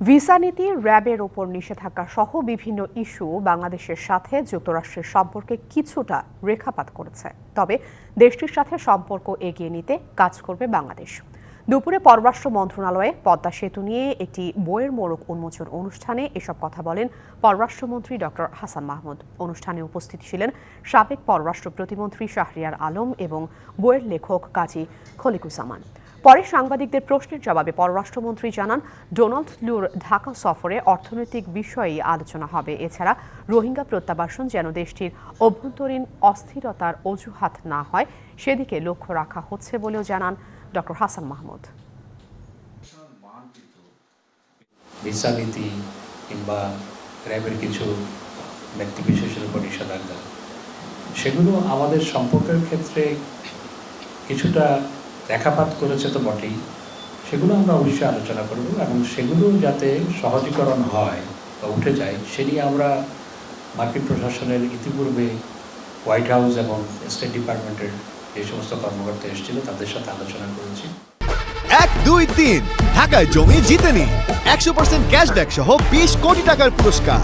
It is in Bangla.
ভিসা নীতি, র্যাবের ওপর নিষেধাজ্ঞা সহ বিভিন্ন ইস্যু বাংলাদেশের সাথে যুক্তরাষ্ট্রের সম্পর্কে কিছুটা রেখাপাত করেছে। তবে দেশটির সাথে সম্পর্ক এগিয়ে নিতে কাজ করবে বাংলাদেশ। দুপুরে পররাষ্ট্র মন্ত্রণালয়ে পদ্মা সেতু নিয়ে একটি বইয়ের মোড়ক উন্মোচন অনুষ্ঠানে এসব কথা বলেন পররাষ্ট্রমন্ত্রী ডক্টর হাসান মাহমুদ। অনুষ্ঠানে উপস্থিত ছিলেন সাবেক পররাষ্ট্র প্রতিমন্ত্রী শাহরিয়ার আলম এবং বইয়ের লেখক কাজী খলিকুজ্জামান। পরে সাংবাদিকদের প্রশ্নের জবাবে পররাষ্ট্রমন্ত্রী জানান, ডোনাল্ড লুর ঢাকা সফরে অর্থনৈতিক বিষয়েই আলোচনা হবে। এছাড়া রোহিঙ্গা প্রত্যাবাসন যেন দেশটির অভ্যন্তরীণ অস্থিরতার অজুহাত না হয়, সেদিকে লক্ষ্য রাখা হচ্ছে বলেও জানান ডক্টর হাসান মাহমুদ। ভিসা নীতি কিংবা র্যাবের কিছু ব্যক্তিবিশেষের উপর নিষেধাজ্ঞা, সেগুলো আমাদের সম্পর্কের ক্ষেত্রে কিছুটা রেখাপাত করেছে তো বটেই। সেগুলো আমরা অবশ্যই আলোচনা করব এবং সেগুলো যাতে সহজীকরণ হয় বা উঠে যায় সে নিয়ে আমরা মার্কিন প্রশাসনের ইতিপূর্বে হোয়াইট হাউস এবং স্টেট ডিপার্টমেন্টের যে সমস্ত কর্মকর্তা এসেছিল তাদের সাথে আলোচনা করেছি। 1, 2, 3 ঢাকায় জমি জিতে নিন 100% ক্যাশব্যাক সহ 20 কোটি টাকার পুরস্কার।